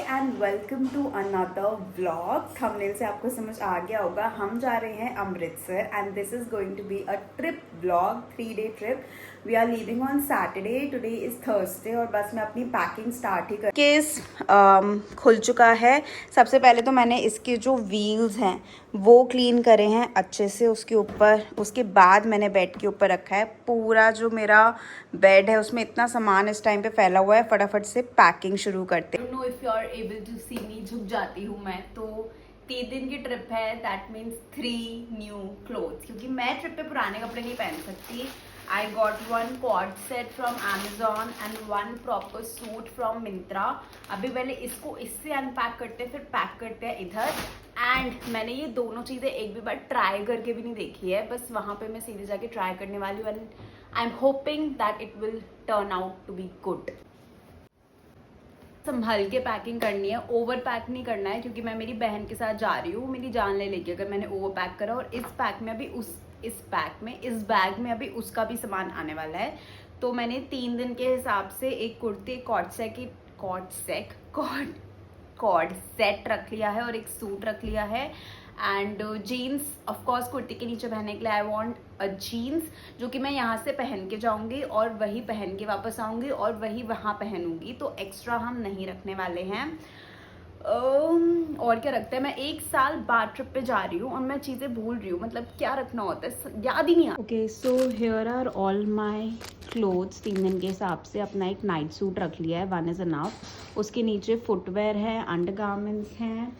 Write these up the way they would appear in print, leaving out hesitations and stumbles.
And welcome to another vlog. Thumbnail से आपको समझ आ गया होगा, हम जा रहे हैं Amritsar and this is going to be a trip vlog, 3-day trip. We are leaving on Saturday, today is Thursday और बस मैं अपनी पैकिंग स्टार्ट ही कर। केस खुल चुका है। सबसे पहले तो मैंने इसके जो व्हील्स हैं वो क्लीन करे हैं अच्छे से, उसके ऊपर। उसके बाद मैंने बेड के ऊपर रखा है। पूरा जो मेरा बेड है उसमें इतना सामान इस टाइम पे फैला हुआ है, फटाफट से पैकिंग शुरू करते हैं। No if you are able to see me, झुक जाती हूँ मैं। तो 3 दिन की ट्रिप है, दैट मीन्स 3 न्यू क्लोथ्स, क्योंकि मैं ट्रिप पे पुराने कपड़े नहीं पहन सकती। I got 1 quad set from Amazon and 1 proper suit from Myntra. अभी पहले इसको इससे अनपैक करते हैं, फिर पैक करते हैं इधर। एंड मैंने ये दोनों चीज़ें एक भी बार ट्राई करके भी नहीं देखी है, बस वहाँ पे मैं सीधे जाके ट्राई करने वाली हूँ and I'm hoping that it will turn out to be good. संभल के पैकिंग करनी है, ओवर पैक नहीं करना है, क्योंकि मैं मेरी बहन के साथ जा रही हूँ। मेरी जान ले लेगी अगर मैंने ओवर पैक करा। और इस पैक में अभी इस बैग में अभी उसका भी सामान आने वाला है। तो मैंने 3 दिन के हिसाब से एक कुर्ती, कॉर्ड सेट रख लिया है और एक सूट रख लिया है। And jeans, of course kurti के नीचे पहनने के लिए आई वांट अ जीन्स, जो कि मैं यहाँ से पहन के जाऊँगी और वही पहन के वापस आऊँगी और वही वहाँ पहनूंगी। तो एक्स्ट्रा हम नहीं रखने वाले हैं। और क्या रखते हैं, मैं 1 साल बाद ट्रिप पे जा रही हूँ और मैं चीज़ें भूल रही हूँ, मतलब क्या रखना होता है याद ही नहीं आता। Okay, so here are all my clothes. 3 दिन के हिसाब से अपना एक नाइट सूट रख लिया है, 1 इज़ इनफ। उसके नीचे फुटवेयर है, अंडरगारमेंट्स हैं।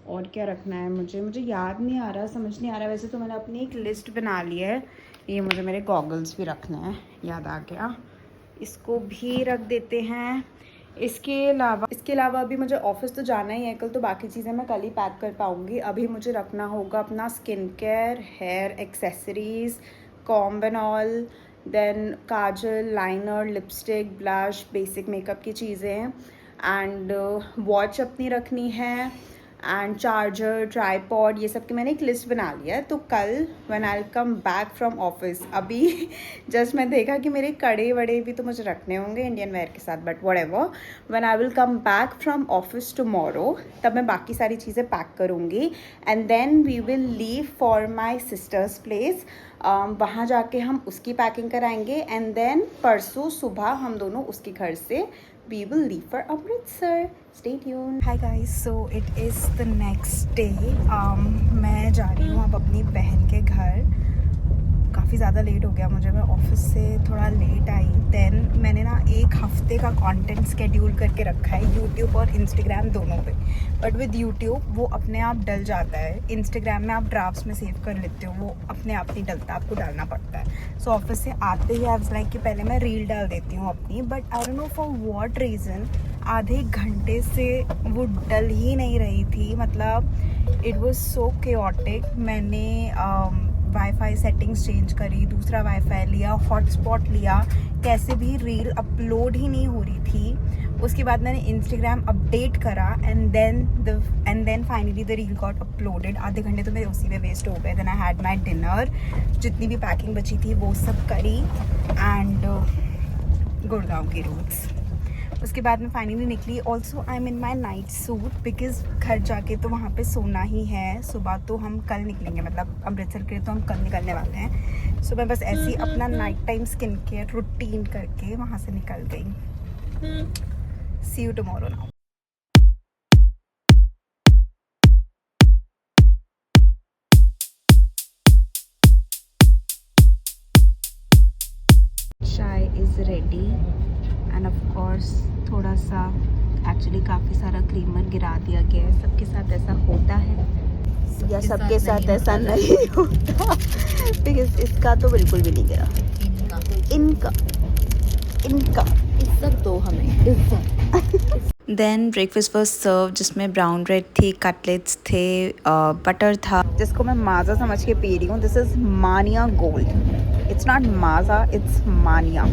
और क्या रखना है मुझे याद नहीं आ रहा, समझ नहीं आ रहा। वैसे तो मैंने अपनी एक लिस्ट बना ली है। ये मुझे मेरे गॉगल्स भी रखने हैं, याद आ गया, इसको भी रख देते हैं। इसके अलावा अभी मुझे ऑफिस तो जाना ही है कल, तो बाकी चीज़ें मैं कल ही पैक कर पाऊँगी। अभी मुझे रखना होगा अपना skin care, hair accessories, comb and all, then kajal, liner, lipstick, blush, basic makeup की चीज़ें। एंड वॉच अपनी रखनी है, एंड चार्जर, ट्राईपॉड, ये सब की मैंने एक लिस्ट बना लिया है। तो कल when I come back from office, अभी जस्ट मैं देखा कि मेरे कड़े वड़े भी तो मुझे रखने होंगे इंडियन वेयर के साथ, but whatever, when I will come back from office tomorrow, तब मैं बाकी सारी चीज़ें पैक करूँगी। And then we will leave for my sister's place. वहाँ जाके हम उसकी पैकिंग कराएंगे एंड देन परसों सुबह हम दोनों उसके घर से we will leave for Amritsar. Stay tuned. Hi guys, so it is the next day. मैं जा रही हूँ अब अपनी बहन के घर। काफ़ी ज़्यादा लेट हो गया मुझे, मैं ऑफिस से थोड़ा लेट आई। देन मैंने ना 1 हफ्ते का कंटेंट स्केड्यूल करके रखा है यूट्यूब और इंस्टाग्राम दोनों पे। बट विद यूट्यूब वो अपने आप डल जाता है, इंस्टाग्राम में आप ड्राफ्ट्स में सेव कर लेते हो, वो अपने आप नहीं डलता, आपको डालना पड़ता है। सो ऑफिस से आते ही आई वाज लाइक कि पहले मैं रील डाल देती हूँ अपनी, but I don't know for what reason आधे घंटे से वो डल ही नहीं रही थी। मतलब इट वाज सो केओटिक। मैंने वाईफाई सेटिंग्स चेंज करी, दूसरा वाईफाई लिया, हॉटस्पॉट लिया, कैसे भी रील अपलोड ही नहीं हो रही थी। उसके बाद मैंने इंस्टाग्राम अपडेट करा and then finally the reel got uploaded. आधे घंटे तो मेरे उसी में वेस्ट हो गए। Then I had my dinner, जितनी भी पैकिंग बची थी वो सब करी एंड गुड़गांव की रूट्स। उसके बाद मैं फाइनली निकली। Also I am in my night suit because घर जाके तो वहाँ पे सोना ही है। सुबह तो हम कल निकलेंगे, मतलब अमृतसर के लिए तो हम कल निकलने वाले हैं। सो मैं बस ऐसे ही अपना night time skin care routine करके वहाँ से निकल गई। सी यू टुमारो नाउ। चाय is ready end of course थोड़ा सा, एक्चुअली काफ़ी सारा क्रीमर गिरा दिया गया है। सबके साथ ऐसा होता है या सबके साथ ऐसा नहीं होता, बिकॉज इसका तो बिल्कुल भी नहीं गिरा। इनका इज्जत दो हमें, इज्जत। देन ब्रेकफास्ट वॉज सर्व, जिसमें ब्राउन ब्रेड थी, कटलेट्स थे, बटर था, जिसको मैं माज़ा समझ के पी रही हूँ। This is Mania Gold, it's not Maaza, it's Mania.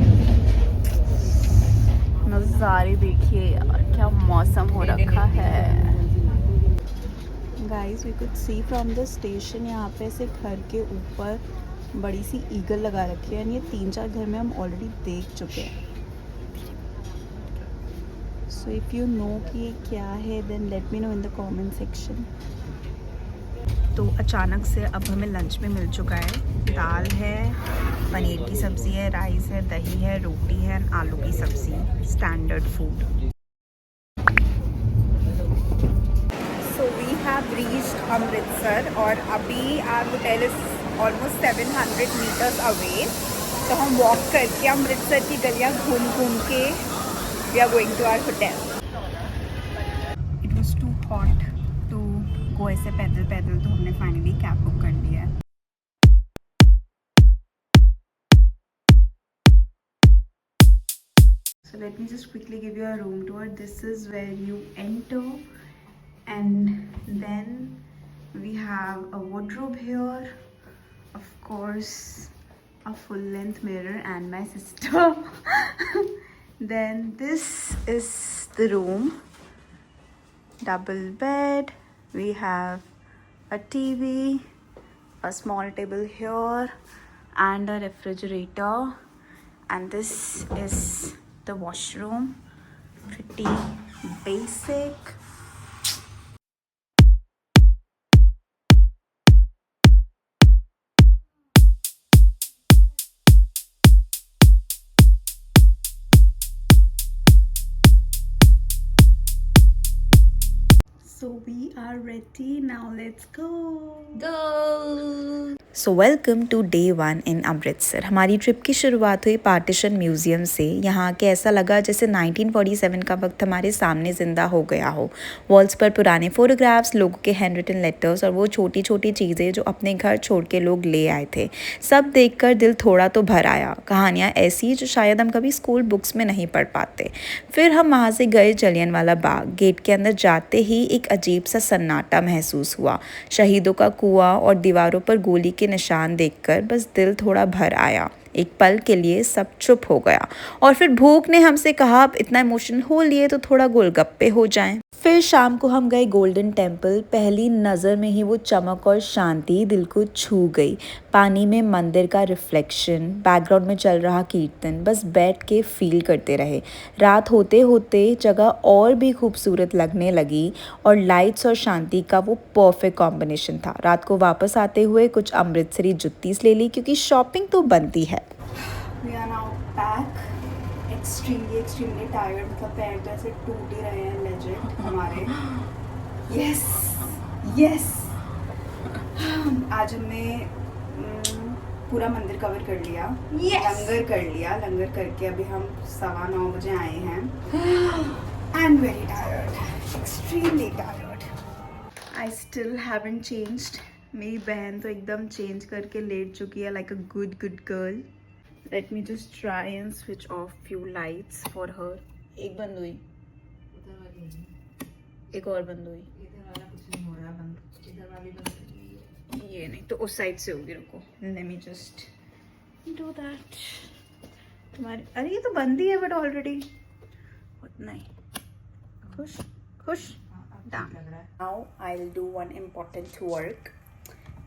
नज़ारे देखिए यार, क्या मौसम हो रखा है। Guys we could see from the station, यहाँ पे से घर के ऊपर बड़ी सी ईगल लगा रखी है। ये 3-4 घर में हम ऑलरेडी देख चुके हैं। सो इफ़ यू नो कि ये क्या है then let me know in the comment section. तो अचानक से अब हमें लंच में मिल चुका है। दाल है, पनीर की सब्ज़ी है, राइस है, दही है, रोटी है, आलू की सब्ज़ी, standard food. So we have reached Amritsar और अभी our hotel is almost 700 metres away. तो हम वॉक करके अमृतसर की गलियां घूम घूम के we are going to our hotel. It was too hot to go ऐसे पैदल पैदल, तो हमने फाइनली कैब बुक कर लिया है। So let me just quickly give you a room tour. This is where you enter, and then we have a wardrobe here, of course a full length mirror and my sister. Then this is the room, double bed, we have a TV, a small table here and a refrigerator, and this is the washroom. Pretty basic. So we are ready now, let's go. So welcome to day 1 in Amritsar. हमारी trip की शुरुआत हुई partition museum से। यहाँ के ऐसा लगा जैसे 1947 का वक्त हमारे सामने ज़िंदा हो गया हो। वॉल्स पर पुराने फ़ोटोग्राफ्स, लोगों के हैंड रिटन लेटर्स और वो छोटी छोटी चीज़ें जो अपने घर छोड़ के लोग ले आए थे, सब देखकर दिल थोड़ा तो भर आया। कहानियाँ ऐसी जो शायद हम कभी स्कूल बुक्स में नहीं पढ़ पाते। फिर हम वहाँ से गए जलियांवाला बाग। गेट के अंदर जाते ही एक अजीब सा सन्नाटा महसूस हुआ। शहीदों का कुआं और दीवारों पर गोली के निशान देखकर बस दिल थोड़ा भर आया। एक पल के लिए सब चुप हो गया और फिर भूख ने हमसे कहा, अब इतना इमोशनल हो लिए तो थोड़ा गोलगप्पे हो जाएं। फिर शाम को हम गए गोल्डन टेम्पल। पहली नज़र में ही वो चमक और शांति दिल को छू गई। पानी में मंदिर का रिफ्लेक्शन, बैकग्राउंड में चल रहा कीर्तन, बस बैठ के फील करते रहे। रात होते होते जगह और भी खूबसूरत लगने लगी और लाइट्स और शांति का वो परफेक्ट कॉम्बिनेशन था। रात को वापस आते हुए कुछ अमृतसरी जुत्तीस ले ली क्योंकि शॉपिंग तो बनती है। We are now back. Extremely tired. मतलब पैर तो ऐसे टूट ही रहे हैं legit हमारे। Yes. आज हमने पूरा मंदिर कवर कर लिया। लंगर कर लिया। लंगर करके अभी हम 9:15 बजे आए हैं। I'm very tired. Extremely tired. I still haven't changed. मेरी बहन तो एकदम चेंज करके लेट चुकी है like a good girl. Let me just try and switch off few lights for her. एक बंद हुई, एक और बंद हुई, ये नहीं तो उस साइड से होगी। रुको, let me just do that. तुम्हारी अरे ये तो बंद ही है बट ऑलरेडी उतना ही। खुश Now I'll do one important work.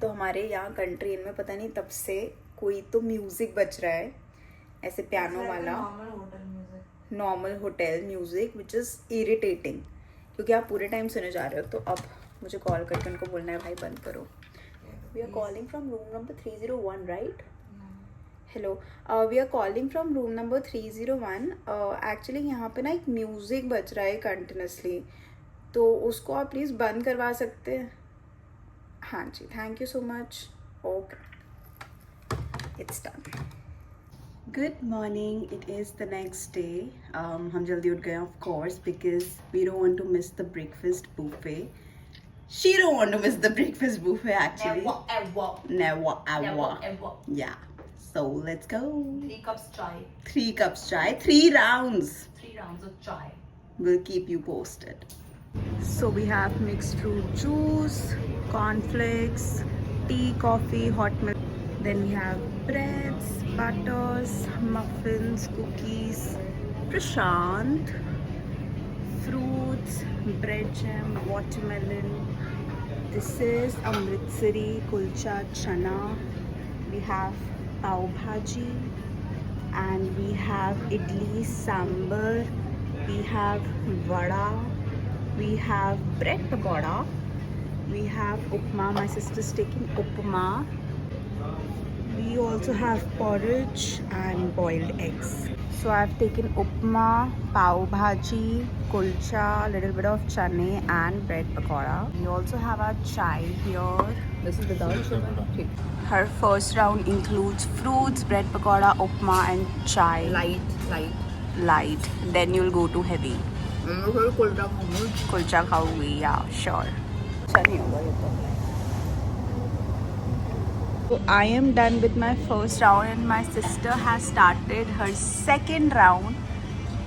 तो हमारे यहाँ कंट्री में पता नहीं तब से कोई तो म्यूज़िक बज रहा है ऐसे पियानो वाला, normal hotel music which is irritating क्योंकि आप पूरे टाइम सुने जा रहे हो। तो अब मुझे कॉल करके उनको बोलना है भाई बंद करो। We are calling from room number 301 right? Hello, we are calling from room number 301। Actually यहाँ पे ना एक म्यूज़िक बज रहा है कंटिन्यूसली, तो उसको आप प्लीज़ बंद करवा सकते हैं? हाँ जी, thank you so much. Okay, it's done. Good morning. It is the next day. हम जल्दी उठ गए of course because we don't want to miss the breakfast buffet. She don't want to miss the breakfast buffet actually. Never ever. Yeah. So let's go. 3 cups chai. 3 cups chai. 3 rounds. 3 rounds of chai. We'll keep you posted. So we have mixed fruit juice, cornflakes, tea, coffee, hot milk. Then we have breads, butters, muffins, cookies, prashant, fruits, bread jam, watermelon. This is Amritsari kulcha chana. We have pav bhaji and we have idli sambar we have vada, we have bread pakoda, we have upma. My sister's taking upma. We also have porridge and boiled eggs. So I've taken upma, pav bhaji, kulcha, little bit of chane and bread pakoda. We also have our chai here. This is without sugar. Her first round includes fruits, bread pakoda, upma and chai. Light. Then you'll go to heavy. Kulcha खाऊंगी, yeah, sure. अच्छा नहीं होगा ये तो. So I am done with my first round and my sister has started her second round.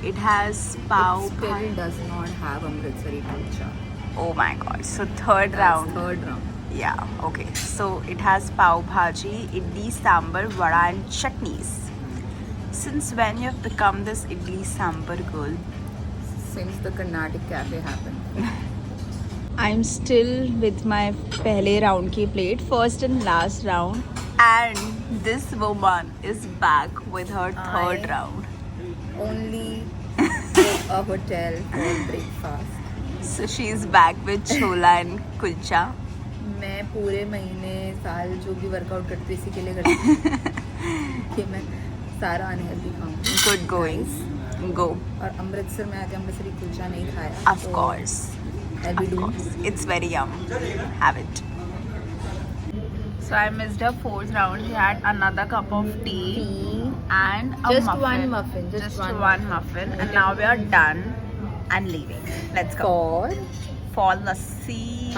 It has pav Still bhaji. does not have Amritsari kulcha. Oh my god. So third round. Third round. Yeah, okay. So it has pav bhaji, idli, sambar, vada and chutneys. Since when you have become this idli sambar girl? Since the Carnatic cafe happened. I'm still with my pehle round ki plate, first and last round, and this woman is back with her third round. Only book a hotel for breakfast. So she's back with chola and kulcha. मैं पूरे महीने साल जो भी workout करती हूँ इसी के लिए करती हूँ कि मैं सारा अनहेल्दी खाऊँ. Good going. Go. और अमृतसर में आके अमृतसरी कुलचा नहीं खाया. Of course. I'll be Of doing. course. It's very yum. Have it. So I missed her fourth round. She had another cup of tea and a Just muffin. one muffin. Just one muffin. And now we are done and leaving. Let's go. For lassi.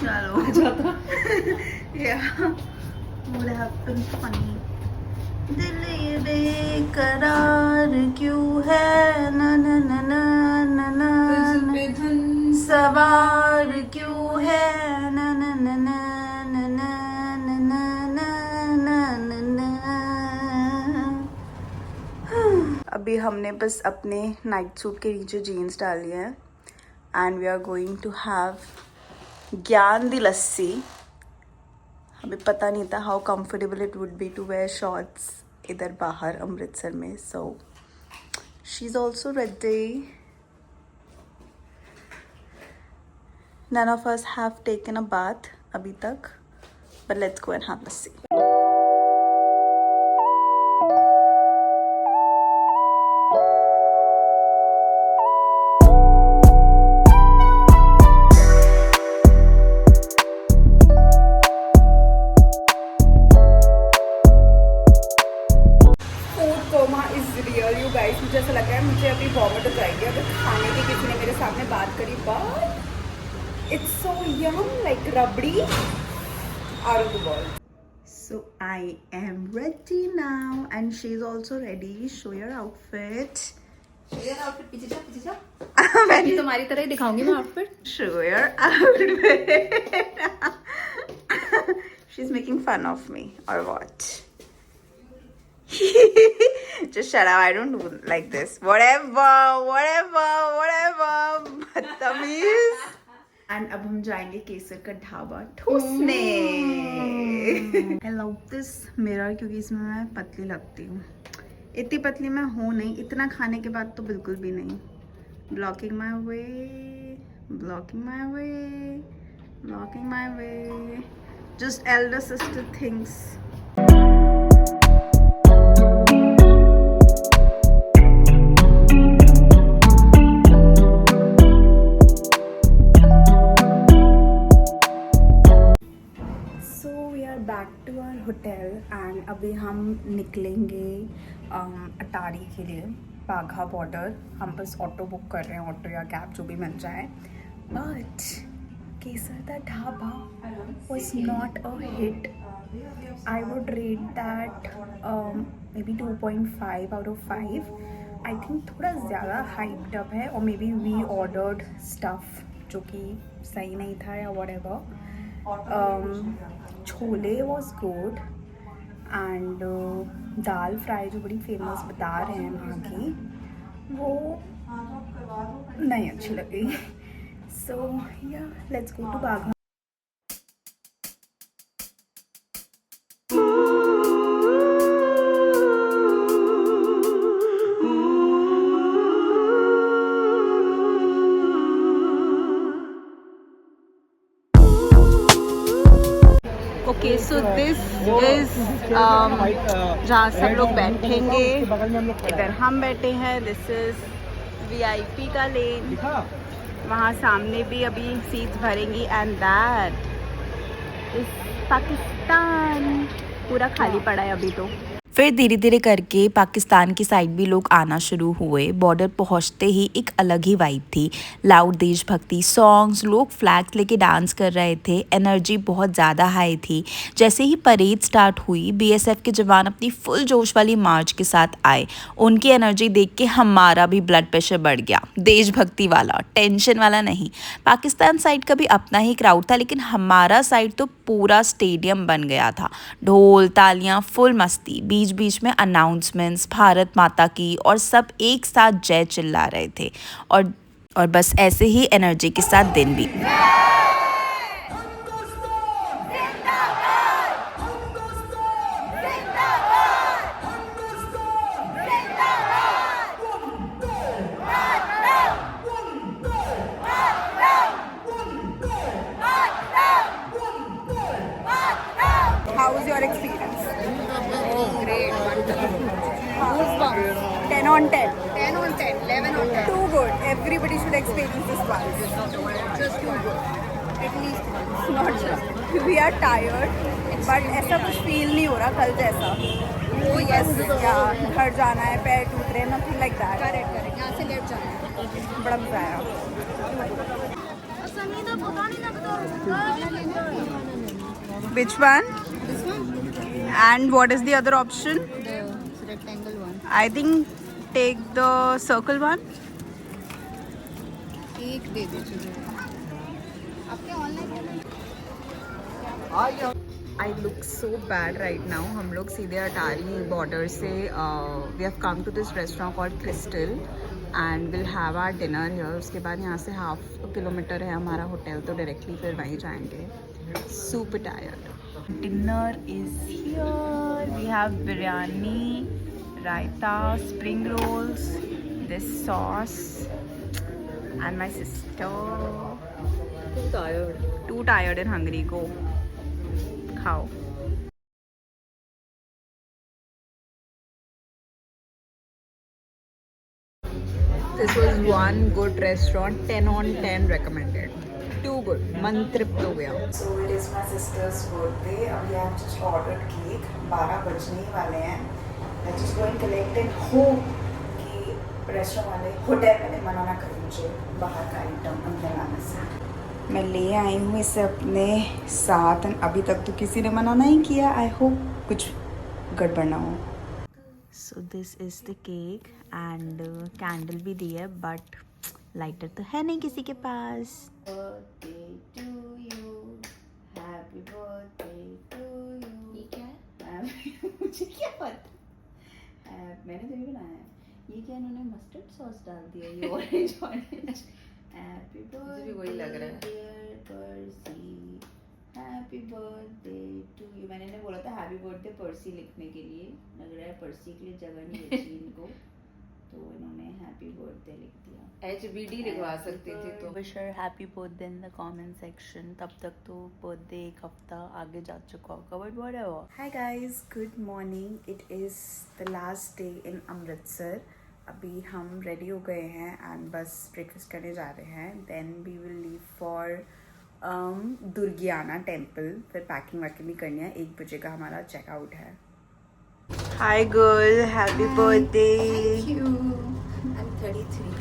Chalo. Yeah. Would have been funny. दिल ये बेकरार क्यों है ना ना ना ना ना ना सवार क्यों है ना ना ना ना ना ना ना ना ना ना ना. अभी हमने बस अपने नाइट सूट के नीचे जीन्स डाल लिए हैं and we are going to have Gyan di lassi. अभी पता नहीं था how comfortable it would be to wear shorts इधर बाहर अमृतसर में. So she is also ready. None of us have taken a bath अभी तक, but let's go and have lassi. मुझे ऐसा लग रहा है मुझे अभी वॉमिट हो जाएगी अगर खाने की किसी ने मेरे सामने बात करी. But it's so yum, like rabri out of the world. So I am ready now and she is also ready. Show your outfit. पीछे जा. मैं तुम्हारी तरह ही दिखाऊंगी मैं outfit. Show your outfit. She is making fun of me और what. Just shut up. I don't do like this. Whatever. बदतमीज. And अब हम जाएंगे केसर का dhaba ठूसने. I love this mirror क्योंकि इसमें मैं पतली लगती हूँ. इतनी पतली मैं हूँ नहीं, इतना खाने के बाद तो बिल्कुल भी नहीं. Blocking my way. Just elder sister things. Back to our hotel and अभी हम निकलेंगे अटारी के लिए, बाघा बॉर्डर. हम बस ऑटो बुक कर रहे हैं, ऑटो या कैब जो भी मिल जाए. But Kesar the dhaba was not a hit. I would rate that maybe 2.5 out of 5. I think थोड़ा ज़्यादा हाइप्ड अप है, और maybe we ordered stuff जो कि सही नहीं था या whatever. Chole was good and dal fry जो बड़ी फेमस बता रहे हैं वहाँ की, वो नहीं अच्छी लगी. So yeah let's go to Wagah. Okay so this is जहाँ सब लोग बैठेंगे, इधर हम बैठे हैं. दिस इज VIP का लेन. वहाँ सामने भी अभी सीट्स भरेंगी. And that is Pakistan. पूरा खाली पड़ा है अभी तो. फिर धीरे धीरे करके पाकिस्तान की साइड भी लोग आना शुरू हुए. बॉर्डर पहुंचते ही एक अलग ही वाइब थी. लाउड देशभक्ति सॉन्ग्स, लोग फ्लैग्स लेके डांस कर रहे थे. एनर्जी बहुत ज़्यादा हाई थी. जैसे ही परेड स्टार्ट हुई, BSF के जवान अपनी फुल जोश वाली मार्च के साथ आए. उनकी एनर्जी देख के हमारा भी ब्लड प्रेशर बढ़ गया. देशभक्ति वाला, टेंशन वाला नहीं. पाकिस्तान साइड का भी अपना ही क्राउड था, लेकिन हमारा साइड तो पूरा स्टेडियम बन गया था. ढोल, तालियां, फुल मस्ती. बीच बीच में अनाउंसमेंट्स, भारत माता की, और सब एक साथ जय चिल्ला रहे थे. और बस ऐसे ही एनर्जी के साथ दिन भी. How was your experience? Oh, great. 10 on 10. 10 on 10, 11 on 10. Too good. Everybody should experience this once. Just too good. At least once. Not just. We are tired, but ऐसा कुछ feel नहीं हो रहा कल जैसा. Oh, yes. Yeah, घर जाना है, पैर टूट रहे हैं, nothing like that. Correct, correct. यहाँ से लेट जाना है. बड़ा मजा आया. Which one? This one? And what is the other option? The rectangle one. I think take the circle one. एक दे दीजिए. आपके online I look so bad right now. हम लोग सीधे अटारी बॉर्डर से we have come to this restaurant called Crystal and we'll have our dinner here. उसके बाद यहाँ से 1/2 किलोमीटर है हमारा होटल, तो डायरेक्टली फिर वहीं जाएंगे. Super tired. Dinner is here. We have biryani, raita, spring rolls, this sauce, and my sister. Too tired and hungry. Go. Khao. This was one good restaurant. 10 on 10 recommended. Too good. मन तृप्त हो गया. So it is my sister's birthday. We have just ordered cake. 12 बजने वाले हैं. I just go and collect and hope कि restaurant वाले hotel वाले मना ना करें मुझे बाहर का आइटम अंदर लाने से. मैं ले आई हूँ इसे अपने साथ. अभी तक तो किसी ने मना नहीं किया. आई होप कुछ गड़बड़ ना हो. सो this is the cake and candle भी दी है, बट लाइटर तो है नहीं किसी के पास. Birthday to you. Happy birthday to you. ये क्या है? मुझे क्या पता. मैंने तो ये बनाया है. ये क्या इन्होंने मस्टर्ड सॉस डाल दिया. ये ऑरेंज ऑरेंज. Happy birthday. भी वही लग रहा है. Dear Percy. Happy birthday to you. मैंने इन्हें बोला था हैप्पी बर्थडे पर्सी लिखने के लिए. लग रहा है पर्सी के लिए जगह नहीं बची इनको, तो इन्होंने हैप्पी बर्थडे लिख दिया. HBD लिखवा सकती थी तो. Wish her happy birthday in the comment section. तब तक तो बर्थडे एक हफ्ता आगे जा चुका होगा, but whatever. Hi guys, good morning. It is the last day in Amritsar. अभी हम रेडी हो गए हैं एंड बस ब्रेकफास्ट करने जा रहे हैं. Then we will leave for Durgiana temple. फिर पैकिंग वैकिंग भी करनी है. 1 बजे का हमारा चेकआउट है. Hi girl, happy birthday. Thank you. I'm 33.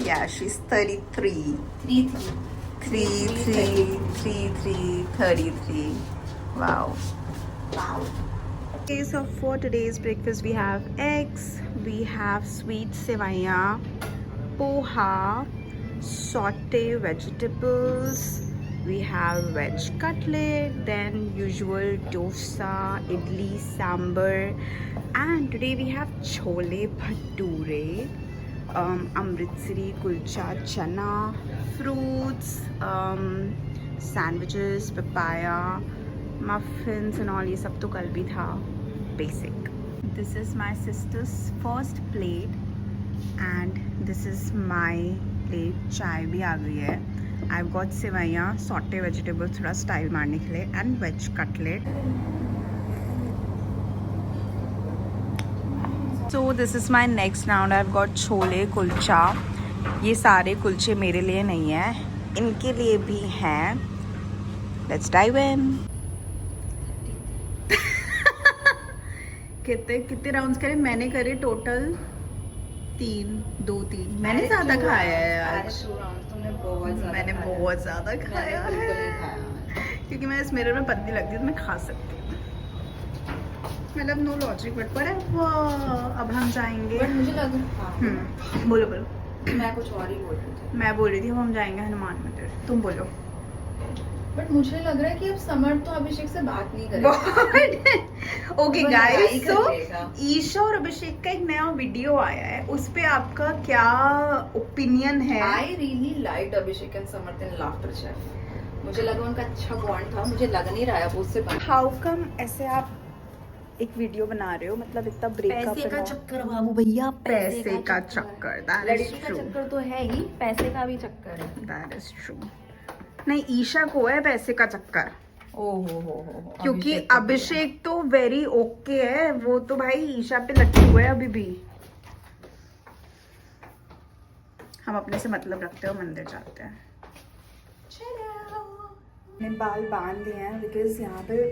Yeah, she's 33. 33. Wow. Okay, so for today's breakfast we have eggs, we have sweet sevaiya, poha, sauté vegetables, we have veg cutlet, then usual dosa, idli, sambar, and today we have chole bhature, amritsari kulcha chana, fruits, sandwiches, papaya, muffins and all. ये सब तो कल भी था. Basic. This is my sister's first plate and this is my plate. चाय भी आ गई है. I got seviyan, sauteed vegetables थोड़ा स्टाइल मारने के लिए, and veg cutlet. So this is my next round. I got chole kulcha. ये सारे कुलचे मेरे लिए नहीं है, इनके लिए भी हैं. Let's dive in. कितने राउंड्स करे? मैंने करे टोटल 3 मैंने ज़्यादा खाया है आज. मैंने बहुत ज़्यादा खाया है क्योंकि मैं इस मिरर में पतली लगती हूँ तो मैं खा सकती हूँ. मतलब नो लॉजिक बट पर है वो. अब हम जाएंगे. बट मुझे लग रहा बोलो बोलो. मैं कुछ और ही बोल रही थी. मैं बोल रही थी हम जाएंगे हनुमान मंदिर. तुम बोलो. बट मुझे लग रहा है कि अब समर तो अभिषेक से बात नहीं करेगा. ओके वो गाइस, लड़ाई सो करेगा. ईशा और अभिषेक का एक नया वीडियो आया है, उस पे आपका क्या ओपिनियन है? I really liked Abhishek and summer in laughter chef. मुझे लगा उनका अच्छा बॉन्ड था. मुझे लग नहीं रहा है वो उससे बना. हाउ कम ऐसे आप एक वीडियो बना रहे हो, मतलब इतना ब्रेकअप पैसे का चक्कर बाबू भैया. पैसे का चक्कर. दैट इज लड़की का ट्रू. चक्कर तो है ही, पैसे का भी चक्कर है. That is true. नहीं, ईशा को है पैसे का चक्कर. हो क्योंकि अभिषेक तो वेरी ओके है, वो तो भाई ईशा पे लटके हुए है अभी भी. हम अपने से मतलब रखते हो, मंदिर जाते हैं. मैंने बाल बांध लिए हैं बिकॉज यहाँ पे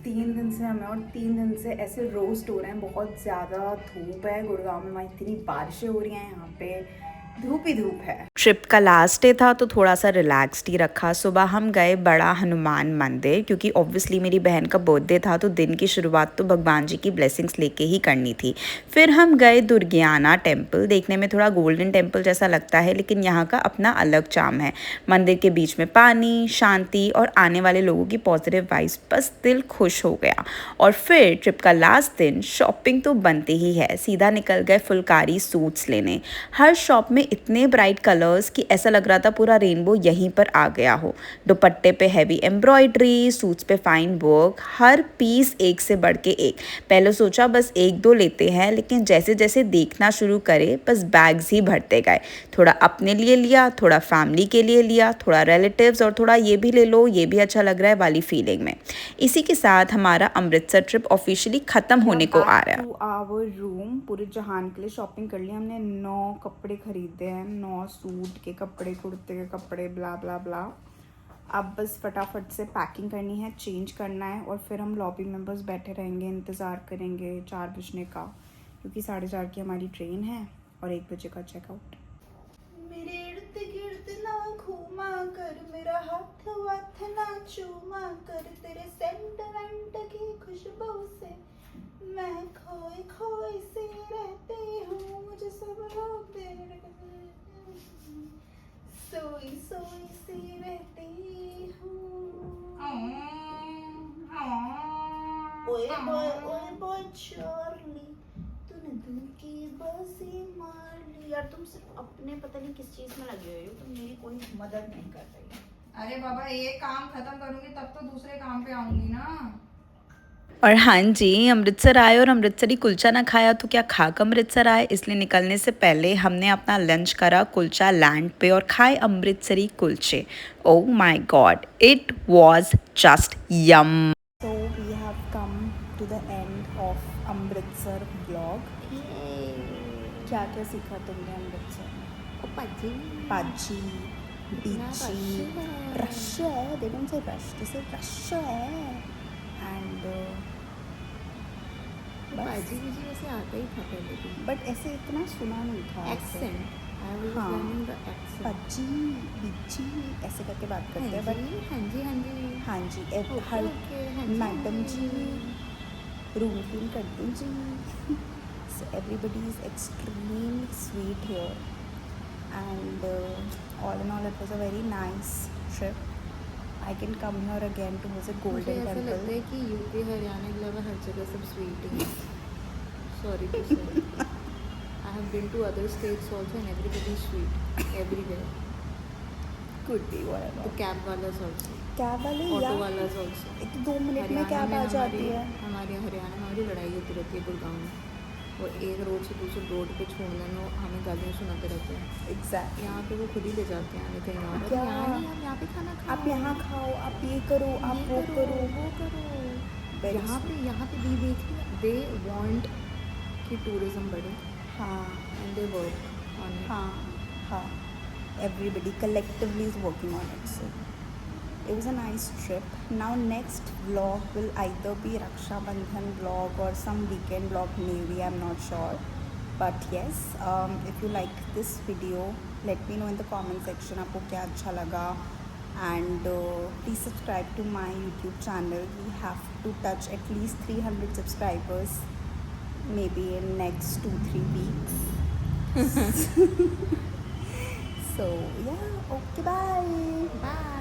3 दिन से हमें, और 3 दिन से ऐसे रोस्ट हो रहे हैं. बहुत ज़्यादा धूप है गुड़गांव में. वहाँ इतनी बारिशें हो रही हैं, यहाँ पे धूप ही धूप है. ट्रिप का लास्ट डे था तो थोड़ा सा रिलैक्स्ड ही रखा. सुबह हम गए बड़ा हनुमान मंदिर क्योंकि ऑब्वियसली मेरी बहन का बर्थडे था तो दिन की शुरुआत तो भगवान जी की ब्लेसिंग्स लेके ही करनी थी. फिर हम गए दुर्गियाना टेम्पल. देखने में थोड़ा गोल्डन टेम्पल जैसा लगता है लेकिन यहाँ का अपना अलग चार्म है. मंदिर के बीच में पानी, शांति और आने वाले लोगों की पॉजिटिव वाइब्स, बस दिल खुश हो गया. और फिर ट्रिप का लास्ट दिन शॉपिंग तो बनती ही है. सीधा निकल गए फुलकारी सूट्स लेने. हर शॉप में इतने ब्राइट कलर्स कि ऐसा लग रहा था पूरा रेनबो यहीं पर आ गया हो. दुपट्टे पे हैवी एम्ब्रॉयडरी, सूट्स पे फाइन वर्क, हर पीस एक से बढ़ के एक. पहले सोचा बस 1-2 लेते हैं लेकिन जैसे जैसे देखना शुरू करे बस बैग्स ही भरते गए. थोड़ा अपने लिए लिया, थोड़ा फैमिली के लिए लिया, थोड़ा रिलेटिव्स, और थोड़ा ये भी ले लो, ये भी अच्छा लग रहा है वाली फीलिंग में. इसी के साथ हमारा अमृतसर ट्रिप ऑफिशियली खत्म होने को आ रहा है. To our room. पूरे जहान के लिए शॉपिंग कर ली हमने. 9 कपड़े खरीदे हैं, 9 सूट के कपड़े, कुर्ते के कपड़े, ब्ला ब्ला ब्ला. अब बस फटाफट से पैकिंग करनी है, चेंज करना है, और फिर हम लॉबी में बस बैठे रहेंगे, इंतज़ार करेंगे 4 बजने का, क्योंकि 4:30 की हमारी ट्रेन है और 1 बजे का चेकआउट. मेरे इर्द गिर्द ना घूमा कर, मेरा हाथ वाथ ना चूमा कर, तेरे सेंट वेंट की खुशबू से मैं खोई खोई सी रहती हूँ. मुझे सब लोग सोई सोई सी रहती हूँ. ओए बॉय चार्ली, तूने दिल की बाजी मार ली. यार तुम सिर्फ अपने पता नहीं किस चीज में लगे हुए हो, तुम मेरी कोई मदद नहीं कर रही. अरे बाबा, एक काम खत्म करूंगी तब तो दूसरे काम पे आऊंगी ना. और हाँ जी, अमृतसर आए और अमृतसरी कुलचा ना खाया तो क्या खाक अमृतसर आए. इसलिए निकलने से पहले हमने अपना लंच करा कुलचा लैंड पे और खाए अमृतसरी कुलचे. Oh my god, it was just yum. So we have come to the end of Amritsar blog. क्या क्या सीखा तुमने अमृतसर में? पाजी, बीची, रश है. They don't say rush, they say rush है. And बाजी मुझे वैसे आता ही था पहले भी, बट ऐसे इतना सुना नहीं था. एक्सेंट. आई वाज हाँ. Learning the accent. पाजी, बीची ऐसे करके बात करते हैं. बट हाँ जी हाँ जी. हाँ जी, ओके, हर ओके, हाँ जी, मैडम हाँ जी, जी. रूम क्लीन करते हैं जी. So everybody is extremely sweet here, and all in all it was a very nice trip. I can come here again to visit मुझे Golden ऐसा लगता है Temple. कि यूपी हरियाणा के अलावा हर जगह सब sweet he. Sorry to say. I have been to other states also and everybody is sweet everywhere. Could be whatever. The cab वालास आल्सो, कैब वाले ऑटो या वालास आल्सो. एक 2 मिनट में कैब आ जाती है. हमारे हरियाणा में हमारी लड़ाई होती रहती है गुड़गांव में. वो एक रोड से दूसरे रोड पे छोड़ने में हमें गालियाँ सुनाते रहते हैं। एग्जैक्टली। यहाँ पे वो खुद ही ले जाते हैं हमें कहीं और। क्या? यहाँ नहीं, आप यहाँ पे खाना खाओ, आप यहाँ खाओ, आप ये करो, आप वो करो। वो करो। Very यहाँ पे भी देखिए, दे वांट कि टूरिज्म बढ़े हाँ and they work on it. हाँ हाँ, everybody collectively is working on it. So it was a nice trip. Now next vlog will either be Raksha Bandhan vlog or some weekend vlog, maybe, I'm not sure. But yes, if you like this video, let me know in the comment section आपको क्या अच्छा लगा. And please subscribe to my YouTube channel. We have to touch at least 300 subscribers maybe in next 2-3 weeks. So yeah, okay, bye. Bye.